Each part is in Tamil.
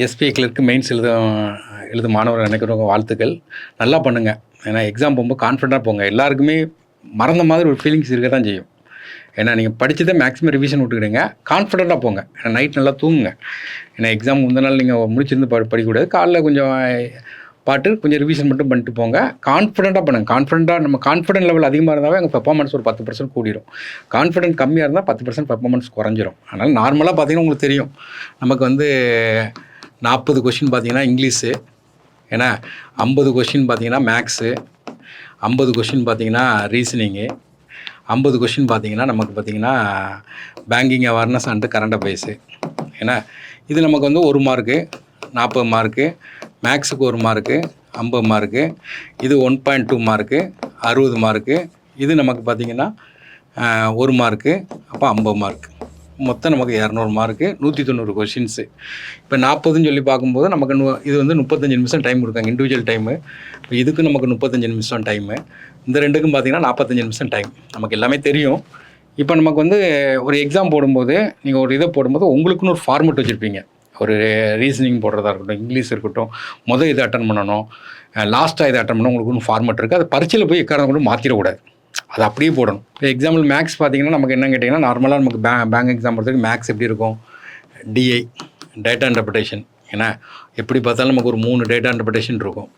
எஸ்பிஐ கிளர்க்கு மெயின்ஸ் எழுதும் மாணவர்கள் நினைக்கிறவங்க வாழ்த்துக்கள். நல்லா பண்ணுங்கள். ஏன்னா எக்ஸாம் போகும்போது கான்ஃபிடண்ட்டாக போங்க. எல்லாருக்குமே மறந்த மாதிரி ஒரு ஃபீலிங்ஸ் இருக்க தான் செய்யும். ஏன்னா நீங்கள் படித்ததை மேக்ஸிமம் ரிவிஷன் விட்டுக்கிடுங்க. கான்ஃபிடண்ட்டாக போங்க. ஏன்னா நைட் நல்லா தூங்குங்க. ஏன்னா எக்ஸாம் முந்தின நாள் நீங்கள் முடிச்சிருந்து படிக்கக்கூடாது. காலைல கொஞ்சம் பாட்டு கொஞ்சம் ரிவிஷன் மட்டும் பண்ணிட்டு போங்க. கான்ஃபிடண்ட்டாக பண்ணுங்கள். நம்ம கான்ஃபிடென்ட் லெவல் அதிகமாக இருந்தாவே எங்கள் பெர்ஃபார்மன்ஸ் ஒரு 10% கூடிடும். கான்ஃபிடென்ட் கம்மியாக இருந்தால் 10% பெர்ஃபார்மன்ஸ் குறைஞ்சிரும். அதனால் நார்மலாக பார்த்தீங்கன்னா உங்களுக்கு தெரியும், நமக்கு 40 கொஷின் பார்த்தீங்கன்னா இங்கிலீஷு, ஏன்னா 50 கொஷின் பார்த்தீங்கன்னா மேக்ஸு, 50 கொஷின் பார்த்தீங்கன்னா ரீசனிங்கு, 50 கொஷின் பார்த்தீங்கன்னா நமக்கு பார்த்தீங்கன்னா banking awareness and current affairs. ஏன்னா இது நமக்கு 1 மார்க்கு, 40 மார்க்கு, மேக்ஸுக்கு 1 மார்க்கு, 50 மார்க்கு, இது 1.2 மார்க்கு, 60 மார்க்கு, இது நமக்கு பார்த்திங்கன்னா 1 மார்க்கு, அப்போ 50 மார்க்கு, மொத்தம் நமக்கு 200 மார்க்கு, 190 கொஷின்ஸு. இப்போ 40ன்னு சொல்லி பார்க்கும்போது நமக்கு இது 35 நிமிஷம் டைம் கொடுக்காங்க, இண்டிவிஜுவல் டைமு. இப்போ இதுக்கு நமக்கு 35 நிமிஷம் டைமு, இந்த ரெண்டுக்கும் பார்த்திங்கன்னா 45 நிமிஷம் டைம். நமக்கு எல்லாமே தெரியும். இப்போ நமக்கு ஒரு எக்ஸாம் போடும்போது நீங்கள் ஒரு இதை போடும்போது உங்களுக்குன்னு ஒரு ஃபார்மெட் வச்சுருப்பீங்க. ஒரு ரீசனிங் போடுறதா இருக்கட்டும், இங்கிலீஷ் இருக்கட்டும், இதை அட்டன் பண்ணணும், லாஸ்ட்டாக இதை அட்டன் பண்ணணும், உங்களுக்கு ஒன்று ஃபார்மெட் இருக்குது. அது பரீட்சையில் போய் எக்காரணம் கூட மாற்றிடக்கூடாது. அது அப்படியே போடணும். இப்போ எக்ஸாம்பிள் மேக்ஸ் பார்த்தீங்கன்னா நமக்கு என்ன கேட்டிங்கன்னா, நார்மலாக நமக்கு பேங்க் எக்ஸாம் பொறுத்தவரைக்கும் மேக்ஸ் எப்படி இருக்கும், டிஐ டேட்டா இன்டர்பிரேஷன். ஏன்னா எப்படி பார்த்தாலும் நமக்கு ஒரு 3 டேட்டா இன்டர்பிரேஷன் இருக்கும்.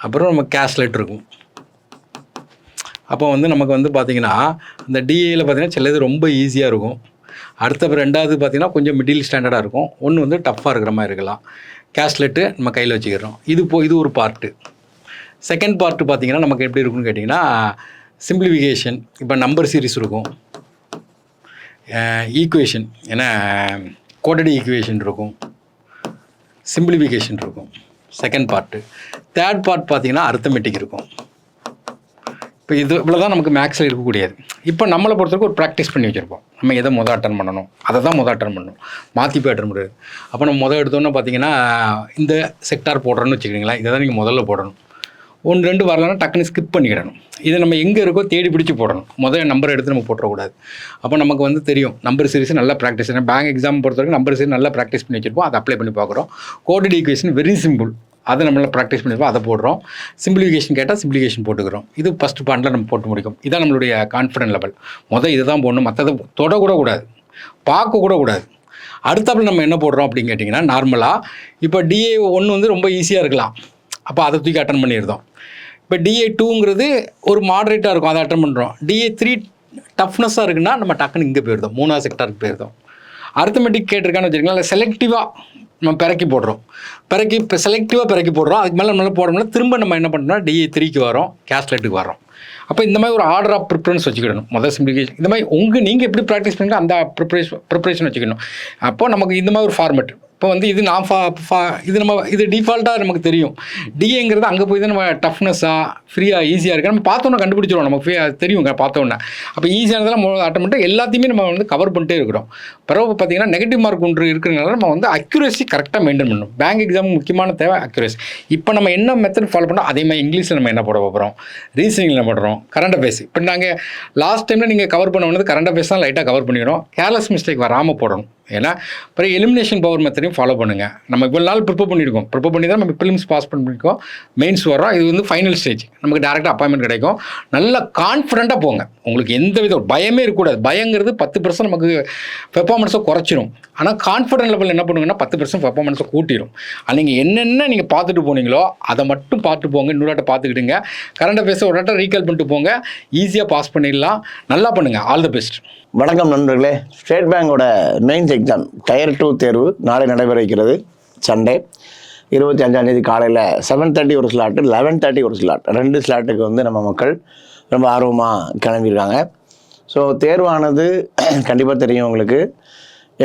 அப்புறம் நமக்கு கேஷ்லெட் இருக்கும். அப்போ நமக்கு பார்த்திங்கன்னா அந்த டிஏயில் பார்த்திங்கன்னா சில இது ரொம்ப ஈஸியாக இருக்கும். அடுத்த 2வது பார்த்திங்கன்னா கொஞ்சம் மிடில் ஸ்டாண்டர்டாக இருக்கும். ஒன்று டஃப்பாக இருக்கிற மாதிரி இருக்கலாம். கேஷ்லெட்டு நம்ம கையில் வச்சுக்கிறோம். இது ஒரு பார்ட்டு. செகண்ட் பார்ட்டு பார்த்திங்கன்னா நமக்கு எப்படி இருக்குன்னு கேட்டிங்கன்னா, சிம்பிளிஃபிகேஷன். இப்போ நம்பர் சீரிஸ் இருக்கும், ஈக்குவேஷன், ஏன்னா கோட்டட் ஈக்குவேஷன் இருக்கும், சிம்பிளிஃபிகேஷன் இருக்கும். Second part. தேர்ட் பார்ட் பார்த்திங்கன்னா அரித்மெட்டிக் இருக்கும். இப்போ இவ்வளோ தான் நமக்கு மேக்ஸில் இருக்கக்கூடியது. இப்போ நம்மளை பொறுத்தவரைக்கும் ஒரு ப்ராக்டிஸ் பண்ணி வச்சுருப்போம். நம்ம எதை அட்டன் பண்ணணும், அதை தான் அட்டன் பண்ணணும், மாற்றி போய் அட்டன் முடியாது. அப்போ நம்ம எடுத்தோன்னே பார்த்தீங்கன்னா இந்த செக்டார் போடுறோன்னு வச்சுக்கிங்களேன், இதை தான் நீங்கள் முதல்ல போடணும். 1-2 வரலன்னா டக்குன்னு ஸ்கிப் பண்ணிக்கிடணும். இதை நம்ம எங்கே இருக்கோ தேடி பிடிச்சி போடணும். நம்பர் எடுத்து நம்ம போட்டுறக்கூடாது. அப்போ நமக்கு தெரியும் நம்பர் சீரிஸ் நல்லா ப்ராக்டிஸ். பேங்க் எக்ஸாம் பொறுத்தவரைக்கும் நம்பர் சீரிஸ் நல்லா ப்ராக்டிஸ் பண்ணி வச்சுருப்போம். அதை அப்ளை பண்ணி பார்க்குறோம். கோட்டட் ஈக்குவேஷன் வெரி சிம்பிள், அதை நம்மளால் ப்ராக்டிஸ் பண்ணியிருப்போம், அதை போடுறோம். சிம்பிளிஃபிகேஷன் கேட்டால் சிம்பிளிஃபிகேஷன் போட்டுக்கிறோம். இது ஃபஸ்ட்டு பாயிண்டில் நம்ம போட்டு முடிக்கும். இதான் நம்மளுடைய கான்ஃபிடென்ட் லெவல். இதை தான் போடணும், மற்றதை தொடக்கூட கூடாது, பார்க்கக்கூட கூடாது. அடுத்தாப்பில் நம்ம என்ன போடுறோம் அப்படின்னு கேட்டிங்கன்னா, நார்மலாக இப்போ டிஏ 1 ரொம்ப ஈஸியாக இருக்கலாம், அப்போ அதை தூக்கி அட்டன் பண்ணியிருந்தோம். இப்போ டிஏ 2ங்கிறது ஒரு மாடரேட்டாக இருக்கும், அதை அட்டன் பண்ணுறோம். டிஏ 3 டஃப்னஸாக இருக்குன்னா நம்ம டக்குன்னு இங்கே போயிருந்தோம், 3வது செக்டாருக்கு போயிருந்தோம். அரித்மெட்டிக் கேட்டிருக்கான்னு வச்சுருக்கீங்களா, இல்லை செலக்டிவாக நம்ம பிறக்கி போடுறோம். இப்போ செலக்டிவாக பிறக்கி போடுறோம். அதுக்கு மேலே நம்மளால் போடணும்னா திரும்ப நம்ம என்ன பண்ணுறோம்னா டிஏ 3க்கு வரோம், கேஷ்லெட்டுக்கு வரோம். அப்போ இந்த மாதிரி ஒரு ஆர்டர் ஆஃப் ப்ரிஃபரன்ஸ் வச்சுக்கிடணும். சிம்பிளிஃபிகேஷன் இந்த மாதிரி நீங்கள் எப்படி ப்ராக்டிஸ் பண்ணுங்க அந்த ப்ரிப்ரேஷன் வச்சுக்கணும். அப்போது நமக்கு இந்த மாதிரி ஒரு ஃபார்மெட். இப்போ இது நான் இது டிஃபால்ட்டாக நமக்கு தெரியும். டிஏங்கிறது அங்கே போய் தான் நம்ம டஃப்னஸாக ஃப்ரீயாக ஈஸியாக இருக்குது நம்ம பார்த்தோன்னே கண்டுபிடிச்சிடுவோம். நமக்கு தெரியும் பார்த்தோன்னே. அப்போ ஈஸியானதெல்லாம் அட்டன் பண்ணிட்டு எல்லாத்தையுமே நம்ம கவர் பண்ணிட்டே இருக்கிறோம். பிறகு பார்த்தீங்கன்னா நெகட்டிவ் மார்க் ஒன்று இருக்கிறதுனால நம்ம அக்யூரேசி கரெக்டாக மெயின்டைன் பண்ணணும். பேங்க் எக்ஸாம் முக்கியமான தேவை அக்யூரேசி. இப்போ நம்ம என்ன மெத்தட் ஃபாலோ பண்ணோம் அதே மாதிரி இங்கிலீஷில் நம்ம என்ன போட போகிறோம், ரீசனிங்கில் போடுறோம், கரண்ட் அஃபேர்ஸ். இப்போ நாங்கள் லாஸ்ட் டைமில் நீங்கள் கவர் பண்ண கரண்ட் அஃபேர்ஸ் தான் லைட்டாக கவர் பண்ணிக்கிறோம். கேர்லெஸ் மிஸ்டேக் வராமல் போடணும். ஏன்னா அப்புறம் எலிமினேஷன் பவர் மெத்தடையும் ஃபாலோ பண்ணுங்கள். நம்ம இவ்வளோ நாள் ப்ரிப்பேர் பண்ணி தான் நம்ம ப்ரிலிம்ஸ் பாஸ் பண்ணியிருக்கோம், மெயின்ஸ் வரோம். இது ஃபைனல் ஸ்டேஜ், நமக்கு டேரெக்டாக அப்பாயின்மெண்ட் கிடைக்கும். நல்லா கான்ஃபிடண்ட்டாக போங்க. உங்களுக்கு எந்த வித பயமே இருக்கக்கூடாது. பயங்கிறது 10% நமக்கு பெர்ஃபார்மன்ஸை குறைச்சிரும். ஆனால் கான்ஃபிடன்ட் லெவல் என்ன பண்ணுங்கன்னா 10% பெர்ஃபார்மன்ஸை கூட்டிடும். நீங்கள் என்னென்ன நீங்கள் பார்த்துட்டு போனீங்களோ அதை மட்டும் பார்த்துட்டு போங்க. இன்னொரு பார்த்துக்கிட்டுங்க. கரண்ட் அஃபேர்ஸை ஒரு ரீகால் பண்ணிட்டு போங்க. ஈஸியாக பாஸ் பண்ணிடலாம். நல்லா பண்ணுங்கள். All the best. வணக்கம் நண்பர்களே. ஸ்டேட் பேங்கோட மெயின்ஸ் எக்ஸாம் டயர் 2 தேர்வு நாளை நடைபெற இருக்கிறது. சண்டே 25ஆம் காலையில் 7:30 ஒரு ஸ்லாட்டு, 11:30 ஒரு ஸ்லாட். 2 ஸ்லாட்டுக்கு நம்ம மக்கள் ரொம்ப ஆர்வமாக கிளம்பியிருக்காங்க. ஸோ தேர்வானது கண்டிப்பாக தெரியும் உங்களுக்கு,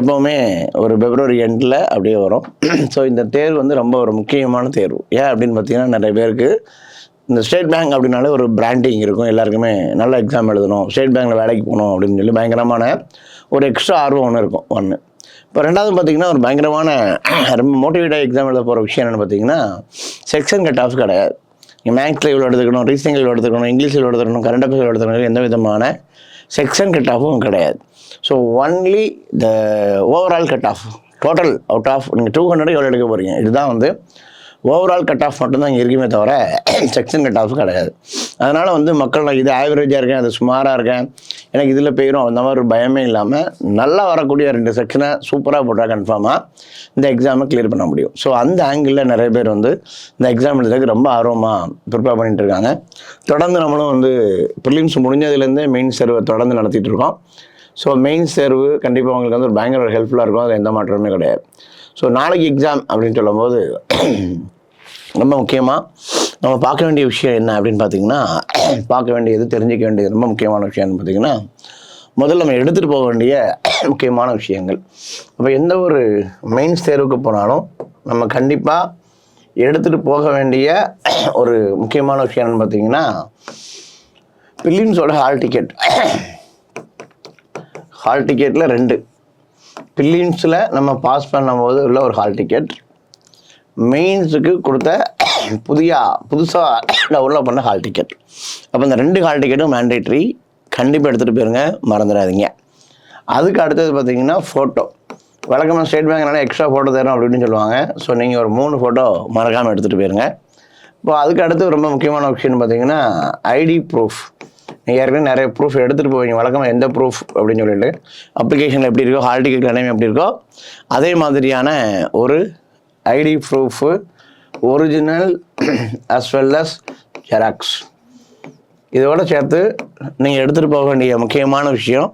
எப்போவுமே ஒரு பிப்ரவரி எண்டில் அப்படியே வரும். ஸோ இந்த தேர்வு ரொம்ப ஒரு முக்கியமான தேர்வு. ஏன் அப்படின்னு பார்த்தீங்கன்னா, நிறைய பேருக்கு இந்த ஸ்டேட் பேங்க் அப்படின்னாலே ஒரு பிராண்டிங் இருக்கும். எல்லாருக்குமே நல்ல எக்ஸாம் எழுதணும், ஸ்டேட் பேங்க்கில் வேலைக்கு போகணும் அப்படின்னு சொல்லி பயங்கரமான ஒரு எக்ஸ்ட்ரா ஆர்வம் ஒன்று இருக்கும். ஒன்று. இப்போ ரெண்டாவது பார்த்திங்கன்னா, ஒரு பயங்கரமான ரொம்ப மோட்டிவேட்டாக எக்ஸாம் எழுத போகிற விஷயம் என்னென்னு பார்த்தீங்கன்னா, செக்ஷன் கட் ஆஃப் கிடையாது. நீங்கள் மேக்ஸில் இவ்வளோ எடுத்துக்கணும், ரீசனிங்கில் இவ்வளோ எடுத்துக்கணும், இங்கிலீஷில் இவ்வளோ எடுத்துக்கணும், கரண்ட் அஃபேர்ஸ் எடுத்துக்கணும், எந்த விதமான செக்ஷன் கட் ஆஃபும் கிடையாது. So only the overall cut off total out of நீங்கள் 200 எவ்வளோ எடுக்க போகிறீங்க, இதுதான் வந்து ஓவரால் கட் ஆஃப் மட்டும்தான் இங்கே இருக்குமே தவிர செக்ஷன் கட் ஆஃப் கிடையாது. அதனால் வந்து மக்கள் நான் இது ஆவரேஜாக இருக்கேன், அது சுமாராக இருக்கேன், எனக்கு இதில் போயிடும் அந்த மாதிரி ஒரு பயமே இல்லாமல் நல்லா வரக்கூடிய 2 செக்ஷனை சூப்பராக போட்டால் கன்ஃபார்மாக இந்த எக்ஸாமை கிளியர் பண்ண முடியும். ஸோ அந்த ஆங்கிளில் நிறைய பேர் வந்து இந்த எக்ஸாம் எழுதுறதுக்கு ரொம்ப ஆர்வமாக ப்ரிப்பேர் பண்ணிட்டு இருக்காங்க. தொடர்ந்து நம்மளும் வந்து ப்ரிலிம்ஸ் முடிஞ்சதுலேருந்தே மெயின்ஸ் தேர்வை தொடர்ந்து நடத்திட்டு இருக்கோம். ஸோ மெயின்ஸ் தேர்வு கண்டிப்பாக உங்களுக்கு வந்து ஒரு பயங்கர ஹெல்ப்ஃபுல்லாக இருக்கும், அது எந்த மாற்றமே கிடையாது. ஸோ நாளைக்கு எக்ஸாம் அப்படின்னு சொல்லும்போது ரொம்ப முக்கியமாக நம்ம பார்க்க வேண்டிய விஷயம் என்ன அப்படின்னு பார்த்தீங்கன்னா, பார்க்க வேண்டியது தெரிஞ்சிக்க வேண்டியது ரொம்ப முக்கியமான விஷயம்னு பார்த்தீங்கன்னா, முதல்ல நம்ம எடுத்துகிட்டு போக வேண்டிய முக்கியமான விஷயங்கள். அப்போ எந்த ஒரு மெயின்ஸ் தேர்வுக்கு போனாலும் நம்ம கண்டிப்பாக எடுத்துகிட்டு போக வேண்டிய ஒரு முக்கியமான விஷயம் என்னன்னு பார்த்தீங்கன்னா, பிலிம்ஸோட ஹால் டிக்கெட். ஹால் டிக்கெட்டில் 2 பிலிம்ஸில் நம்ம பாஸ் பண்ணும்போது உள்ள ஒரு ஹால் டிக்கெட், மெயின்ஸுக்கு கொடுத்த புதுசாக டெவலப் பண்ண ஹால் டிக்கெட். அப்போ இந்த 2 ஹால் டிக்கெட்டும் மேண்டேட்ரி, கண்டிப்பாக எடுத்துகிட்டு போயிருங்க, மறந்துடாதீங்க. அதுக்கு அடுத்தது பார்த்தீங்கன்னா ஃபோட்டோ. வழக்கமாக ஸ்டேட் பேங்க்னால எக்ஸ்ட்ரா ஃபோட்டோ தரும் அப்படின்னு சொல்லுவாங்க. ஸோ நீங்கள் ஒரு 3 ஃபோட்டோ மறக்காமல் எடுத்துகிட்டு போயிருங்க. இப்போ அதுக்கு அடுத்து ரொம்ப முக்கியமான விஷயம்னு பார்த்தீங்கன்னா ஐடி ப்ரூஃப். நீங்கள் ஏற்கனவே நிறைய ப்ரூஃப் எடுத்துகிட்டு போவீங்க. வழக்கமாக எந்த ப்ரூஃப் அப்படின்னு சொல்லிட்டு அப்ளிகேஷனில் எப்படி இருக்கோ, ஹால் டிக்கெட் எல்லாமே எப்படி இருக்கோ அதே மாதிரியான ஒரு ID proof, original as well as xerox. இதோட சேர்த்து நீங்கள் எடுத்துகிட்டு போக வேண்டிய முக்கியமான விஷயம்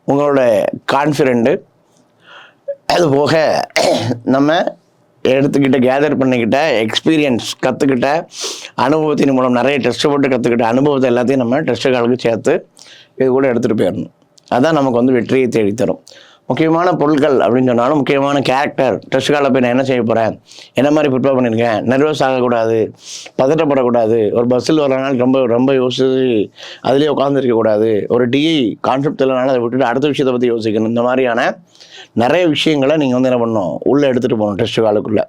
உங்களோட கான்ஃபிடென்ட்டு. அது போக நம்ம எடுத்துக்கிட்ட கேதர் பண்ணிக்கிட்ட எக்ஸ்பீரியன்ஸ், கற்றுக்கிட்ட அனுபவத்தின் மூலம் நிறைய டெஸ்ட்டு போட்டு கற்றுக்கிட்ட அனுபவத்தை எல்லாத்தையும் நம்ம டெஸ்ட்டு காலுக்கு சேர்த்து இது கூட எடுத்துகிட்டு போயிடணும். அதுதான் நமக்கு வந்து வெற்றியை தேடித்தரும். முக்கியமான பொருட்கள் அப்படின்னு சொன்னாலும் முக்கியமான கேரக்டர், டெஸ்ட் காலில் போய் நான் என்ன செய்ய போகிறேன், என்ன மாதிரி ப்ரிப்பேர் பண்ணியிருக்கேன், நர்வஸ் ஆகக்கூடாது, பதட்டப்படக்கூடாது, ஒரு பஸ்ஸில் வரனால ரொம்ப யோசிச்சு அதிலே உட்காந்துருக்கக்கூடாது, ஒரு டிஐ கான்செப்ட் இல்லைனாலும் அதை விட்டுட்டு அடுத்த விஷயத்தை பற்றி யோசிக்கணும். இந்த மாதிரியான நிறைய விஷயங்களை நீங்கள் வந்து என்ன பண்ணணும், உள்ளே எடுத்துகிட்டு போகணும். டெஸ்ட் காலுக்குள்ளே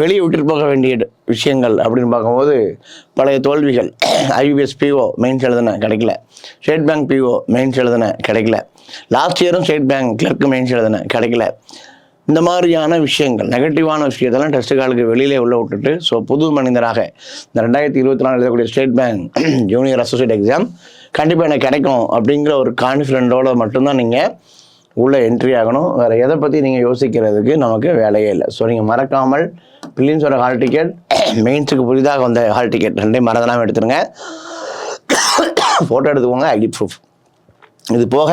வெளியே விட்டுட்டு போக வேண்டிய விஷயங்கள் அப்படின்னு பார்க்கும்போது பழைய தோல்விகள். ஐபிஎஸ் பிஓ மெயின்ஸ் எழுதுன கிடைக்கல, ஸ்டேட் பேங்க் பிஓ மெயின்ஸ் எழுதுன கிடைக்கல, லாஸ்ட் இயரும் ஸ்டேட் பேங்க் கிளர்க்கு மெயின்ஸ் எழுதுன கிடைக்கல. இந்த மாதிரியான விஷயங்கள், நெகட்டிவான விஷயத்தெல்லாம் டெஸ்ட் காலுக்கு வெளியிலே உள்ள விட்டுட்டு, ஸோ புது மனிதராக இந்த 2024 எழுதக்கூடிய state bank junior associate exam கண்டிப்பாக எனக்கு கிடைக்கும் அப்படிங்கிற ஒரு கான்ஃபிடென்ட்டோடு மட்டும்தான் நீங்கள் உள்ளே என்ட்ரி ஆகணும். வேறு எதை பற்றி நீங்கள் யோசிக்கிறதுக்கு நமக்கு வேலையே இல்லை. ஸோ நீங்கள் மறக்காமல் பிலிம்ஸோட ஹால் டிக்கெட், மெயின்ஸுக்கு புதிதாக வந்த ஹால் டிக்கெட் 2 மறந்துடாமல் எடுத்துருங்க. ஃபோட்டோ எடுத்துக்கோங்க, ஐடி ப்ரூஃப். இது போக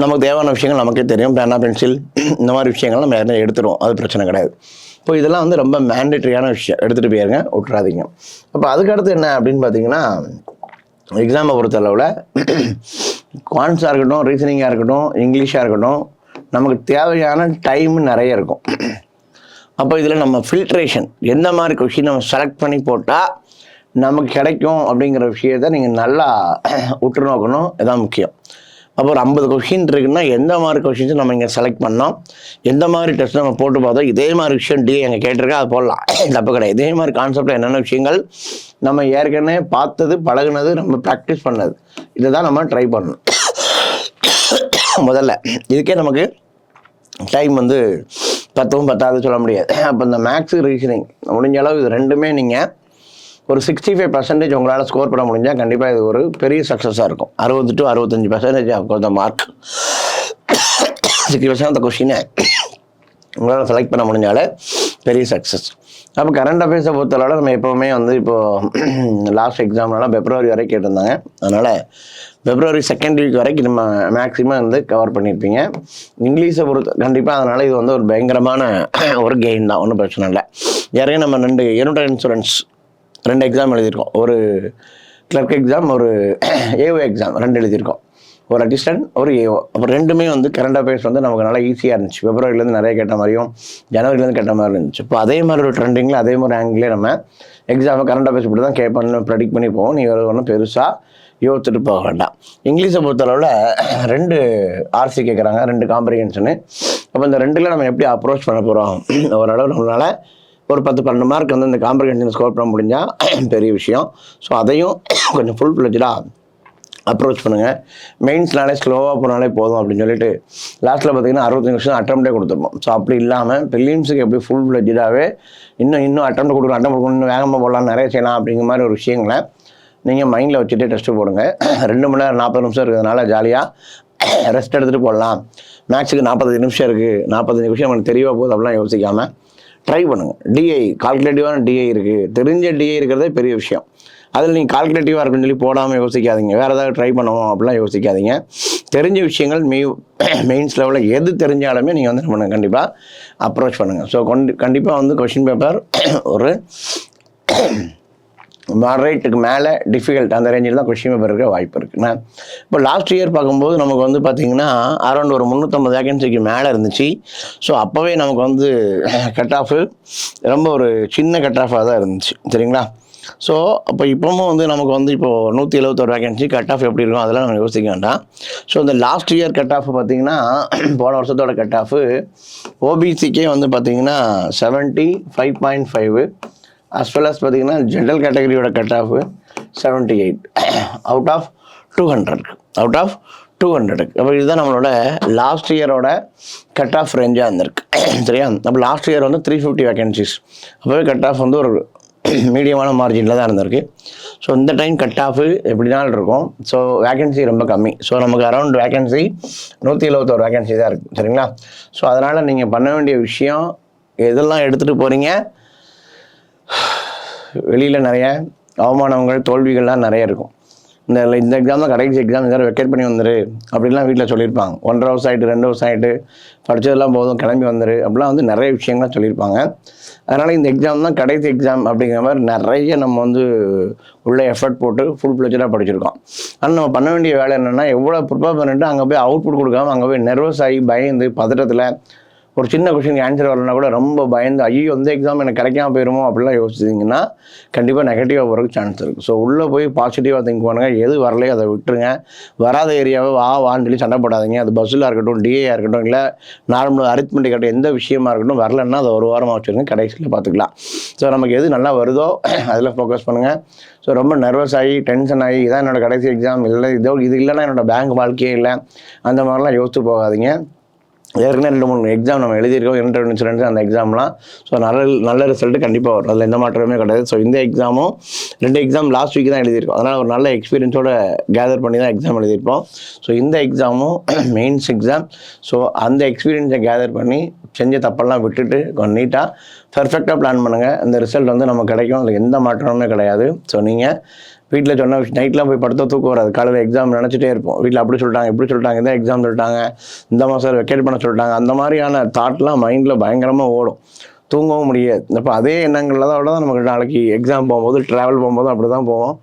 நமக்கு தேவையான விஷயங்கள் நமக்கே தெரியும், பேனா பென்சில் இந்த மாதிரி விஷயங்கள் நம்ம யாரும் எடுத்துருவோம், அது பிரச்சனை கிடையாது. இப்போ இதெல்லாம் வந்து ரொம்ப மேண்டேட்ரியான விஷயம், எடுத்துகிட்டு போயிருங்க, விட்டுறாதீங்க. அப்போ அதுக்கடுத்து என்ன அப்படின்னு பார்த்தீங்கன்னா, எக்ஸாமை பொறுத்தளவில் குவான்ஸாக இருக்கட்டும், ரீசனிங்காக இருக்கட்டும், இங்கிலீஷாக இருக்கட்டும், நமக்கு தேவையான டைம் நிறைய இருக்கும். அப்போ இதில் நம்ம ஃபில்ட்ரேஷன் எந்த மாதிரி கொஷின் நம்ம செலக்ட் பண்ணி போட்டால் நமக்கு கிடைக்கும் அப்படிங்கிற விஷயத்த நீங்கள் நல்லா உற்று நோக்கணும். இதுதான் முக்கியம். அப்போ ஒரு 50 கொஷின் இருக்குன்னா எந்த மாதிரி கொஷின்ஸை நம்ம இங்கே செலக்ட் பண்ணோம், எந்த மாதிரி டெஸ்ட் நம்ம போட்டு பார்த்தோம், இதே மாதிரி விஷயம் எங்கே கேட்டிருக்கா அது போடலாம், தப்பு கிடையாது. இதே மாதிரி கான்செப்டில் என்னென்ன விஷயங்கள் நம்ம ஏற்கனவே பார்த்தது, பழகுனது, நம்ம ப்ராக்டிஸ் பண்ணது, இதை தான் நம்ம ட்ரை பண்ணணும் முதல்ல. இதுக்கே நமக்கு டைம் வந்து 10 பத்தாது சொல்ல முடியாது. அப்போ இந்த மேக்ஸு, ரீசனிங் முடிஞ்ச அளவு இது 2மே நீங்கள் ஒரு 65% உங்களால் ஸ்கோர் பண்ண முடிஞ்சால் கண்டிப்பாக இது ஒரு பெரிய சக்ஸஸாக இருக்கும். 60 to 65% of the mark, 60% of the கொஷினை உங்களால் செலக்ட் பண்ண முடிஞ்சாலே பெரிய சக்ஸஸ். அப்போ கரண்ட் அஃபேர்ஸை பொறுத்தளவில் நம்ம எப்போவுமே வந்து இப்போது லாஸ்ட் எக்ஸாம்லாம் February வரைக்கும் கேட்டிருந்தாங்க. அதனால் February 2nd week வரைக்கும் நம்ம மேக்ஸிமம் வந்து கவர் பண்ணியிருப்பீங்க. இங்கிலீஷை பொறுத்த கண்டிப்பாக அதனால் இது வந்து ஒரு பயங்கரமான ஒரு கெயின் தான், ஒன்றும் பிரச்சனை இல்லை. ஏற்கனவே நம்ம 2 யூனிட் இன்சூரன்ஸ் 2 எக்ஸாம் எழுதியிருக்கோம். ஒரு கிளர்க் எக்ஸாம், ஒரு ஏஓ எக்ஸாம் 2 எழுதியிருக்கோம். ஒரு அசிஸ்டன்ட், ஒரு ஏஓ. அப்போ 2மே வந்து கரண்ட் அஃபேர்ஸ் வந்து நமக்கு நல்லா ஈஸியாக இருந்துச்சு. Februaryலேருந்து நிறைய கேட்ட மாதிரியும் ஜனவரிலேருந்து கேட்ட மாதிரி இருந்துச்சு. இப்போ அதே மாதிரி ஒரு ட்ரெண்டிங்கில் அதே மாதிரி ஆங்கிலே நம்ம எக்ஸாமை கரண்ட் அஃபேர்ஸ் இப்படி தான் கேட்பேன்னு ப்ரெடிக்ட் பண்ணி போவோம். நீங்கள் ஒன்றும் பெருசாக யோசிச்சுட்டு போக வேண்டாம். இங்கிலீஷை பொறுத்தளவில் 2 ஆர்சி கேட்குறாங்க, 2 காம்ப்ரிஹென்ஷனு. அப்போ இந்த 2ல் நம்ம எப்படி அப்ரோச் பண்ண போகிறோம், ஓரளவு நம்மளால் ஒரு 10-12 மார்க் வந்து இந்த காம்ப்ரிஹென்ஷன் ஸ்கோர் பண்ண முடிஞ்சால் பெரிய விஷயம். ஸோ அதையும் கொஞ்சம் ஃபுல் ஃப்ளெஜ்டாக அப்ரோச் பண்ணுங்கள். மெயின்ஸ்னாலே ஸ்லோவாக போனாலே போதும் அப்படின்னு சொல்லிட்டு லாஸ்ட்டில் பார்த்தீங்கன்னா 65 நிமிஷம் அட்டம்ப்டே கொடுத்துருப்போம். ஸோ அப்படி இல்லாமல் ப்ரிலிம்ஸுக்கு எப்படி ஃபுல் ஃப்ளெட்ஜாகவே இன்னும் அட்டம்ப்ட் கொடுக்கணும் இன்னும் வேகமாக போடலாம், நிறைய செய்யலாம் அப்படிங்கிற மாதிரி ஒரு விஷயங்களை நீங்கள் மைண்டில் வச்சுட்டு டெஸ்ட்டு போடுங்க. 2 மணி நேரம் 40 நிமிஷம் இருக்கிறதுனால ஜாலியாக ரெஸ்ட் எடுத்துகிட்டு போடலாம். மேக்ஸுக்கு 45 நிமிஷம் இருக்குது, 45 நிமிஷம் நமக்கு தெரியவா போகுது அப்படிலாம் யோசிக்காமல் ட்ரை பண்ணுங்கள். டிஐ கால்குலேட்டிவான டிஐ இருக்குது, தெரிஞ்ச டிஐ இருக்கிறதே பெரிய விஷயம். அதில் நீங்கள் கால்குலேட்டிவாக இருக்குன்னு சொல்லி போடாமல் யோசிக்காதீங்க, வேறு ஏதாவது ட்ரை பண்ணுவோம் அப்படிலாம் யோசிக்காதீங்க. தெரிஞ்ச விஷயங்கள் மெயின்ஸ் லெவலில் எது தெரிஞ்சாலுமே நீங்கள் வந்து என்ன பண்ணுங்கள், கண்டிப்பாக அப்ரோச் பண்ணுங்கள். ஸோ கண்டிப்பாக வந்து கொஷின் பேப்பர் ஒரு மாடரேட்டுக்கு மேலே டிஃபிகல்ட் அந்த ரேஞ்சில் தான் கொஷின் பேப்பர் இருக்க வாய்ப்பு இருக்குண்ணா. இப்போ லாஸ்ட் இயர் பார்க்கும்போது நமக்கு வந்து பார்த்திங்கன்னா அரௌண்ட் ஒரு 350 வேகன்சிக்கு மேலே இருந்துச்சு. ஸோ அப்போவே நமக்கு வந்து கட் ஆஃபு ரொம்ப ஒரு சின்ன கட் ஆஃபாக தான் இருந்துச்சு, சரிங்களா. ஸோ அப்போ இப்போவும் வந்து நமக்கு வந்து இப்போது 171 வேகன்சி கட் ஆஃப் எப்படி இருக்கும் அதெல்லாம் நம்ம யோசிக்க வேண்டாம். ஸோ இந்த லாஸ்ட் இயர் கட் ஆஃப் பார்த்திங்கன்னா போன வருஷத்தோட கட் ஆஃபு ஓபிசிக்கே வந்து பார்த்திங்கன்னா 75.5, அஸ் வெல் அஸ் பார்த்திங்கன்னா ஜென்ரல் கேட்டகரியோட கட் ஆஃபு 78 அவுட் ஆஃப் 200. அப்போ இதுதான் நம்மளோட லாஸ்ட் இயரோட கட் ஆஃப் ரேஞ்சாக இருந்திருக்கு, சரியா. அப்போ லாஸ்ட் இயர் வந்து 350 வேகன்சிஸ், அப்போவே கட் ஆஃப் வந்து ஒரு மீடியமான மார்ஜினில் தான் இருந்திருக்கு. ஸோ இந்த டைம் கட் ஆஃபு எப்படினாலும் இருக்கும். ஸோ வேகன்சி ரொம்ப கம்மி. ஸோ நமக்கு அரௌண்ட் வேகன்சி 171 வேகன்சி தான் இருக்குது, சரிங்களா. ஸோ அதனால் நீங்கள் பண்ண வேண்டிய விஷயம் எதெல்லாம் எடுத்துகிட்டு போகிறீங்க, வெளியில் நிறைய அவமானங்கள் தோல்விகள்லாம் நிறைய இருக்கும். இந்த எக்ஸாம் தான் கடைசி எக்ஸாம், இதெல்லாம் வெக்கேட் பண்ணி வந்துரு அப்படிலாம் வீட்டில் சொல்லியிருப்பாங்க. 1.5 ஹவர்ஸ் ஆகிட்டு 2 ஹவர்ஸ் ஆகிட்டு படித்ததெல்லாம் போதும் கிளம்பி வந்துரு அப்படிலாம் வந்து நிறைய விஷயங்கள்லாம் சொல்லியிருப்பாங்க. அதனால் இந்த எக்ஸாம் தான் கடைசி எக்ஸாம் அப்படிங்கிற மாதிரி நிறைய நம்ம வந்து உள்ள எஃபர்ட் போட்டு ஃபுல் ஃப்ளெட்ஜாக படிச்சிருக்கோம். ஆனால் நம்ம பண்ண வேண்டிய வேலை என்னென்னா எவ்வளோ ப்ரிப்பேர் பண்ணிட்டு அங்கே போய் அவுட்புட் கொடுக்காம அங்கே போய் நர்வஸ் ஆகி பயந்து பதட்டத்தில் ஒரு சின்ன கொஷினுக்கு ஆன்சர் வரலன்னா கூட ரொம்ப பயந்து ஐயோ இந்த எக்ஸாம் எனக்கு கிடைக்காம போயிருமோ அப்படிலாம் யோசிச்சிங்கன்னா கண்டிப்பாக நெகட்டிவாக போகிறதுக்கு சான்ஸ் இருக்குது. ஸோ உள்ளே போய் பாசிட்டிவாக திங்க் பண்ணுங்கள். எது வரலையோ அதை விட்டுருங்க. வராத ஏரியாவை வான்னு சொல்லி சண்டை போடாதீங்க. அது பஸ்ஸில் இருக்கட்டும், டிஏயாக இருக்கட்டும், இல்லை நார்மல் அரித்மெட்டிக் இருக்கட்டும், எந்த விஷயமா இருக்கட்டும், வரலன்னா அதை ஒரு வாரமாக வச்சுருங்க, கடைசியில் பார்த்துக்கலாம். ஸோ நமக்கு எது நல்லா வருதோ அதில் ஃபோக்கஸ் பண்ணுங்கள். ஸோ ரொம்ப நர்வஸ் ஆகி டென்ஷன் ஆகி இதான் என்னோடய கடைசி எக்ஸாம், இல்லை இது இல்லைன்னா என்னோடய பேங்க் வாழ்க்கையே இல்லை, அந்த மாதிரிலாம் யோசிச்சு போகாதீங்க. ஏற்கனவே 2-3 எக்ஸாம் நம்ம எழுதியிருக்கோம், 2 இன்சூரன்ஸ் அந்த எக்ஸாம்லாம். ஸோ நல்ல ரிசல்ட்டு கண்டிப்பாக வரும், அதில் எந்த மாற்றமே கிடையாது. ஸோ இந்த எக்ஸாமும் 2 எக்ஸாம் லாஸ்ட் வீக் தான் எழுதியிருக்கோம், அதனால் ஒரு நல்ல எக்ஸ்பீரியன்ஸோட கேதர் பண்ணி தான் எக்ஸாம் எழுதியிருப்போம். ஸோ இந்த எக்ஸாமும் மெயின்ஸ் எக்ஸாம். ஸோ அந்த எக்ஸ்பீரியன்ஸை கேதர் பண்ணி செஞ்ச தப்பெல்லாம் விட்டுட்டு கொஞ்சம் நீட்டாக பர்ஃபெக்டாக பிளான் பண்ணுங்கள். இந்த ரிசல்ட் வந்து நமக்கு கிடைக்கும், அதில் எந்த மாற்றமுமே கிடையாது. ஸோ நீங்கள் வீட்டில் சொன்ன நைட்லாம் போய் படுத்த தூக்கம் வராது, காலையில் எக்ஸாம் நினச்சிட்டே இருப்போம். வீட்டில் அப்படி சொல்லிட்டாங்க இப்படி சொல்லிட்டாங்க, இந்த எக்ஸாம் சொல்லிட்டாங்க, இந்த மாதம் வெக்கேட் பண்ண சொல்லிட்டாங்க, அந்த மாதிரியான தாட்லாம் மைண்டில் பயங்கரமாக ஓடும், தூங்கவும் முடியாது. இப்போ அதே எண்ணங்களில் தான் நமக்கு நாளைக்கு எக்ஸாம் போகும்போது ட்ராவல் போகும்போது அப்படி தான் போவோம்,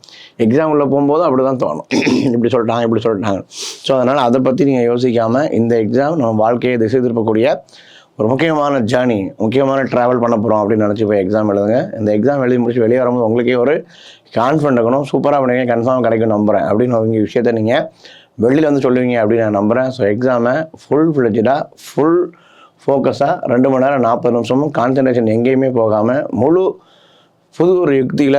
எக்ஸாம் உள்ளே போகும்போது அப்படி தான் தோணும், இப்படி சொல்லிட்டாங்க. ஸோ அதனால் அதை பற்றி நீங்கள் யோசிக்காமல் இந்த எக்ஸாம் நம்ம வாழ்க்கையை திசை திருப்பக்கூடிய ஒரு முக்கியமான ஜேர்னி, முக்கியமான ட்ராவல் பண்ண போகிறோம் அப்படின்னு நினச்சி போய் எக்ஸாம் எழுதுங்க. இந்த எக்ஸாம் எழுதி முடிச்சு வெளியே வரும்போது உங்களுக்கே ஒரு கான்ஃபிடென்ட் இருக்கணும், சூப்பராக பண்ணுவீங்க, கன்ஃபார்ம் கிடைக்கும் நம்புகிறேன் அப்படின்னு ஒரு விஷயத்தை நீங்கள் வெளியில் வந்து சொல்லுவீங்க அப்படின்னு நான் நம்புகிறேன். ஸோ எக்ஸாமை ஃபுல் ஃப்ளெட்ஜாக ஃபுல் ஃபோக்கஸாக 2 மணி நேரம் 40 நிமிஷமும் கான்சன்ட்ரேஷன் எங்கேயுமே போகாமல் புது ஒரு யுக்தியில்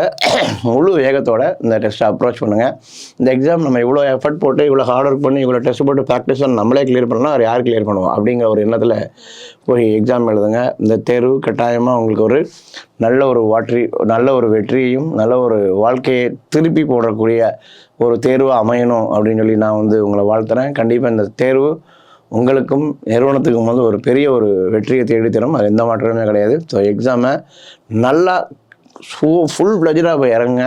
முழு வேகத்தோட இந்த டெஸ்ட்டை அப்ரோச் பண்ணுங்கள். இந்த எக்ஸாம் நம்ம இவ்வளோ எஃபர்ட் போட்டு இவ்வளோ ஹார்ட் ஒர்க் பண்ணி இவ்வளோ டெஸ்ட் போட்டு ப்ராக்டிஸ் பண்ணி நம்மளே கிளியர் பண்ணலாம், அவர் யார் கிளியர் பண்ணுவோம் அப்படிங்கிற ஒரு எண்ணத்தில் போய் எக்ஸாம் எழுதுங்க. இந்த தேர்வு கட்டாயமாக உங்களுக்கு ஒரு நல்ல ஒரு வெற்றியையும் நல்ல ஒரு வாழ்க்கையை திருப்பி போடக்கூடிய ஒரு தேர்வாக அமையணும் அப்படின்னு சொல்லி நான் வந்து உங்களை வாழ்த்துறேன். கண்டிப்பாக இந்த தேர்வு உங்களுக்கும் நிறுவனத்துக்கும் வந்து ஒரு பெரிய ஒரு வெற்றியை தேடித்தரும், அது எந்த மாற்றமே கிடையாது. ஸோ எக்ஸாமை நல்லா ஃபுல் ஃப்ளெட்ஜாக போய் இறங்குங்க.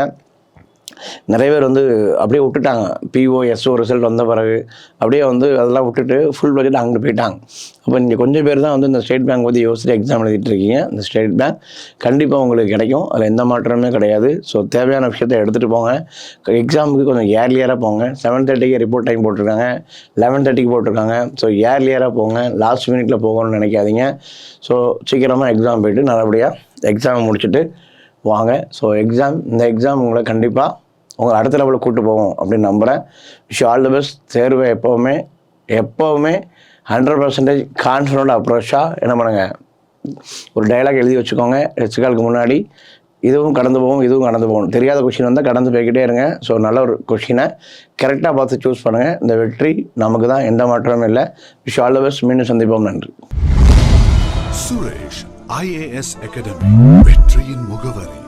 நிறைய பேர் வந்து அப்படியே விட்டுட்டாங்க, PO SO ரிசல்ட் வந்த பிறகு அப்படியே வந்து அதெல்லாம் விட்டுட்டு ஃபுல் ஃப்ளெட்ஜாக அங்கிட்டு போயிட்டாங்க. அப்போ நீங்கள் கொஞ்சம் பேர் தான் வந்து இந்த ஸ்டேட் பேங்க் பற்றி யோசிச்சுட்டு எக்ஸாம் எழுதிட்டு இருக்கீங்க. இந்த ஸ்டேட் பேங்க் கண்டிப்பாக உங்களுக்கு கிடைக்கும், அதில் எந்த மாற்றமே கிடையாது. ஸோ தேவையான விஷயத்தை எடுத்துகிட்டு போங்க. எக்ஸாமுக்கு கொஞ்சம் ஏர்லியராக போங்க. 7:30க்கு ரிப்போர்ட் டைம் போட்டிருக்காங்க, 11:30க்கு போட்டிருக்காங்க. ஸோ ஏர்லியராக போங்க, லாஸ்ட் மினிட்ல போகணும்னு நினைக்காதீங்க. ஸோ சீக்கிரமாக எக்ஸாம் போயிட்டு நல்லபடியாக எக்ஸாம் முடிச்சுட்டு வாங்க. ஸோ இந்த எக்ஸாம் உங்களை கண்டிப்பாக உங்களை அடுத்த லெவலில் கூப்பிட்டு போவோம் அப்படின்னு நம்புகிறேன். Wish all the best. தேர்வை எப்போவுமே 100% கான்ஃபிடென்ட் அப்ரோச்சாக என்ன பண்ணுங்கள், ஒரு டைலாக் எழுதி வச்சுக்கோங்க. டெஸ்ட் காலுக்கு முன்னாடி இதுவும் கடந்து போகும், இதுவும் கடந்து போகும். தெரியாத கொஷின் வந்தால் கடந்து போய்கிட்டே இருங்க. ஸோ நல்ல ஒரு கொஷினை கரெக்டாக பார்த்து சூஸ் பண்ணுங்கள். இந்த வெற்றி நமக்கு தான், எந்த மாற்றமும் இல்லை. Wish all the best. மீண்டும் சந்திப்போம். நன்றி. சுரேஷ் IAS அகாடமி, வெற்றியின் முகவரி.